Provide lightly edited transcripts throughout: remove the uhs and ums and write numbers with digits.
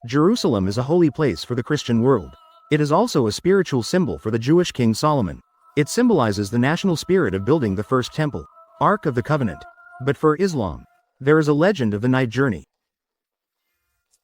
Jerusalem is a holy place for the Christian world. It is also a spiritual symbol for the Jewish King Solomon. It symbolizes the national spirit of building the first temple, Ark of the Covenant. But for Islam, there is a legend of the night journey.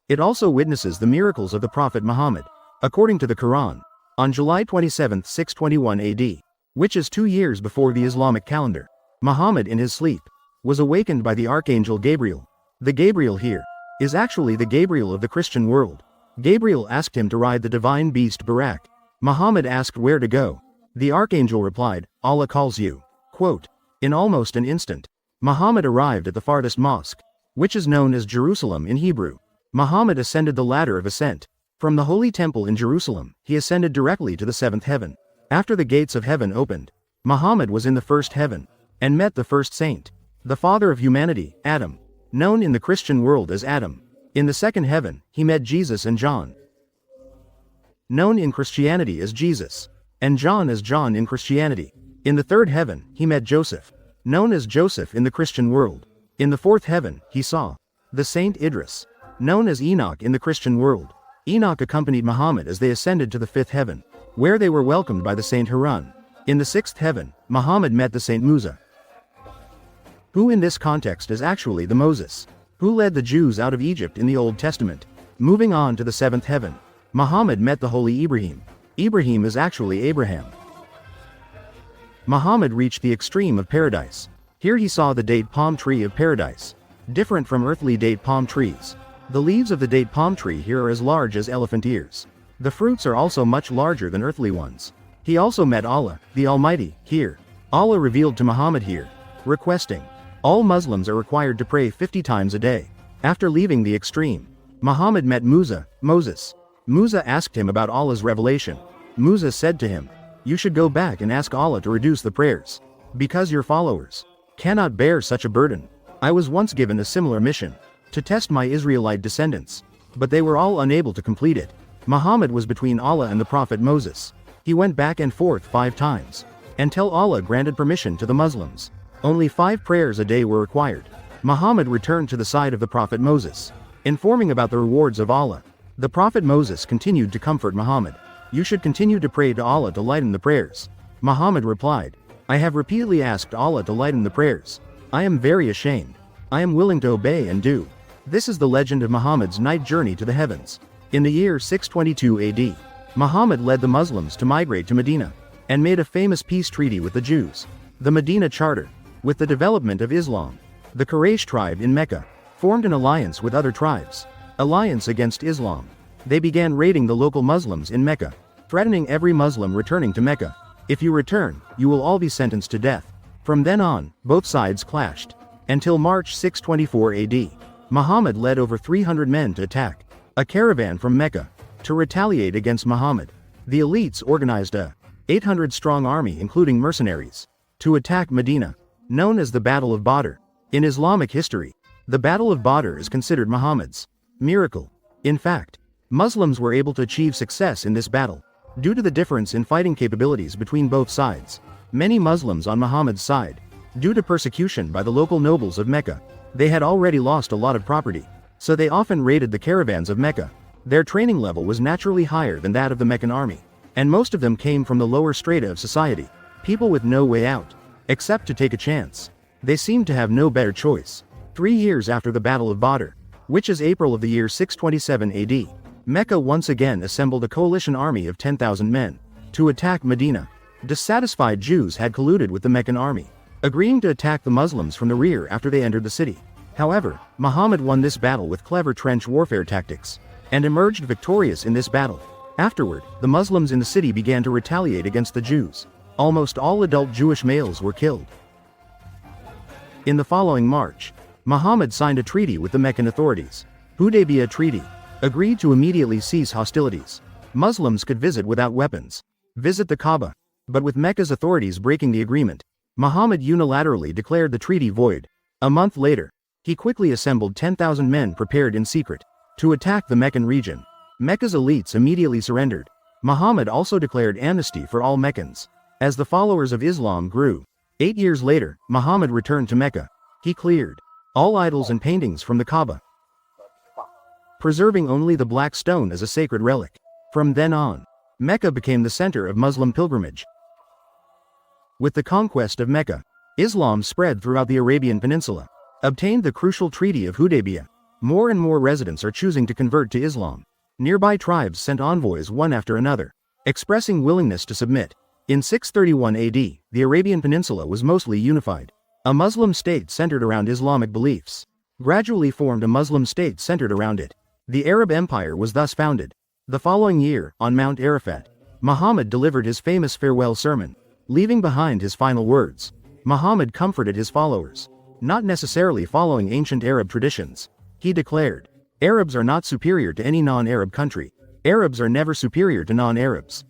It also witnesses the miracles of the Prophet Muhammad. According to the Quran, on July 27, 621 AD, which is 2 years before the Islamic calendar, Muhammad in his sleep was awakened by the Archangel Gabriel. The Gabriel here is actually the Gabriel of the Christian world. Gabriel asked him to ride the divine beast Barak. Muhammad asked where to go. The Archangel replied, Allah calls you. Quote, in almost an instant, Muhammad arrived at the farthest mosque, which is known as Jerusalem in Hebrew. Muhammad ascended the ladder of ascent. From the holy temple in Jerusalem, he ascended directly to the seventh heaven. After the gates of heaven opened, Muhammad was in the first heaven, and met the first saint, the father of humanity, Adam, known in the Christian world as Adam. In the second heaven, he met Jesus and John, known in Christianity as Jesus, and John as John in Christianity. In the third heaven, he met Joseph, known as Joseph in the Christian world. In the fourth heaven, he saw the saint Idris, known as Enoch in the Christian world. Enoch accompanied Muhammad as they ascended to the fifth heaven, where they were welcomed by the saint Harun. In the sixth heaven, Muhammad met the saint Musa, who in this context is actually the Moses, who led the Jews out of Egypt in the Old Testament. Moving on to the seventh heaven, Muhammad met the holy Ibrahim. Ibrahim is actually Abraham. Muhammad reached the extreme of paradise. Here he saw the date palm tree of paradise, different from earthly date palm trees. The leaves of the date palm tree here are as large as elephant ears. The fruits are also much larger than earthly ones. He also met Allah, the Almighty, here. Allah revealed to Muhammad here, requesting, all Muslims are required to pray 50 times a day. After leaving the extreme, Muhammad met Moses. Musa asked him about Allah's revelation. Musa said to him, you should go back and ask Allah to reduce the prayers, because your followers cannot bear such a burden. I was once given a similar mission, to test my Israelite descendants, but they were all unable to complete it. Muhammad was between Allah and the Prophet Moses. He went back and forth 5 times, until Allah granted permission to the Muslims. Only 5 prayers a day were required. Muhammad returned to the side of the Prophet Moses, informing about the rewards of Allah. The Prophet Moses continued to comfort Muhammad. You should continue to pray to Allah to lighten the prayers. Muhammad replied, I have repeatedly asked Allah to lighten the prayers. I am very ashamed. I am willing to obey and do. This is the legend of Muhammad's night journey to the heavens. In the year 622 AD, Muhammad led the Muslims to migrate to Medina, and made a famous peace treaty with the Jews, the Medina Charter. With the development of Islam, the Quraysh tribe in Mecca formed an alliance with other tribes, alliance against Islam. They began raiding the local Muslims in Mecca, threatening every Muslim returning to Mecca. If you return, you will all be sentenced to death. From then on, both sides clashed, until March 624 AD. Muhammad led over 300 men to attack a caravan from Mecca, to retaliate against Muhammad. The elites organized a 800-strong army including mercenaries, to attack Medina, known as the Battle of Badr. In Islamic history, the Battle of Badr is considered Muhammad's miracle. In fact, Muslims were able to achieve success in this battle, due to the difference in fighting capabilities between both sides. Many Muslims on Muhammad's side, due to persecution by the local nobles of Mecca, they had already lost a lot of property, so they often raided the caravans of Mecca. Their training level was naturally higher than that of the Meccan army, and most of them came from the lower strata of society, people with no way out, except to take a chance. They seemed to have no better choice. 3 years after the Battle of Badr, which is April of the year 627 AD, Mecca once again assembled a coalition army of 10,000 men, to attack Medina. Dissatisfied Jews had colluded with the Meccan army, agreeing to attack the Muslims from the rear after they entered the city. However, Muhammad won this battle with clever trench warfare tactics, and emerged victorious in this battle. Afterward, the Muslims in the city began to retaliate against the Jews. Almost all adult Jewish males were killed. In the following March, Muhammad signed a treaty with the Meccan authorities. Hudaybiyah Treaty agreed to immediately cease hostilities. Muslims could visit without weapons, visit the Kaaba, but with Mecca's authorities breaking the agreement, Muhammad unilaterally declared the treaty void. A month later, he quickly assembled 10,000 men prepared in secret to attack the Meccan region. Mecca's elites immediately surrendered. Muhammad also declared amnesty for all Meccans. As the followers of Islam grew, 8 years later, Muhammad returned to Mecca. He cleared all idols and paintings from the Kaaba, preserving only the black stone as a sacred relic. From then on, Mecca became the center of Muslim pilgrimage. With the conquest of Mecca, Islam spread throughout the Arabian Peninsula. Obtained the crucial Treaty of Hudaybiyah. More and more residents are choosing to convert to Islam. Nearby tribes sent envoys one after another, expressing willingness to submit. In 631 AD, the Arabian Peninsula was mostly unified. A Muslim state centered around Islamic beliefs gradually formed a Muslim state centered around it. The Arab Empire was thus founded. The following year, on Mount Arafat, Muhammad delivered his famous farewell sermon, leaving behind his final words. Muhammad comforted his followers, not necessarily following ancient Arab traditions. He declared, "Arabs are not superior to any non-Arab country. Arabs are never superior to non-Arabs."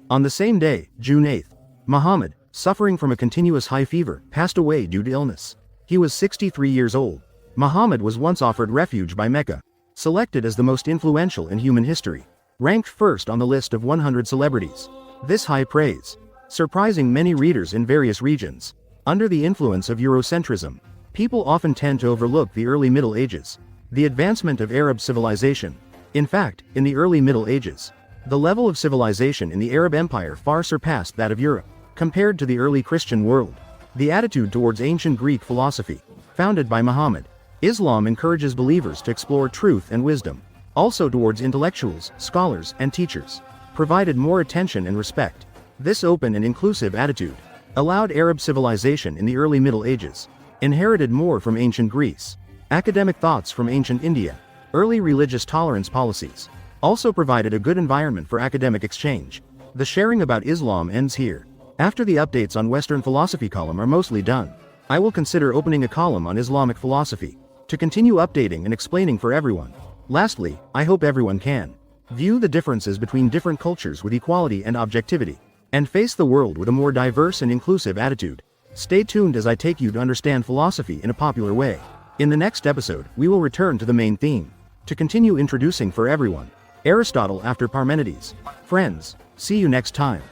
On the same day, June 8, Muhammad, suffering from a continuous high fever, passed away due to illness. He was 63 years old. Muhammad was once offered refuge by Mecca, selected as the most influential in human history, ranked first on the list of 100 celebrities. This high praise, surprising many readers in various regions. Under the influence of Eurocentrism, people often tend to overlook the early Middle Ages, the advancement of Arab civilization. In fact, in the early Middle Ages, the level of civilization in the Arab Empire far surpassed that of Europe. Compared to the early Christian world, the attitude towards ancient Greek philosophy, founded by Muhammad, Islam encourages believers to explore truth and wisdom. Also towards intellectuals, scholars, and teachers, provided more attention and respect. This open and inclusive attitude allowed Arab civilization in the early Middle Ages, inherited more from ancient Greece, academic thoughts from ancient India, early religious tolerance policies, also provided a good environment for academic exchange. The sharing about Islam ends here. After the updates on Western philosophy column are mostly done, I will consider opening a column on Islamic philosophy, to continue updating and explaining for everyone. Lastly, I hope everyone can view the differences between different cultures with equality and objectivity, and face the world with a more diverse and inclusive attitude. Stay tuned as I take you to understand philosophy in a popular way. In the next episode, we will return to the main theme, to continue introducing for everyone Aristotle after Parmenides. Friends, see you next time.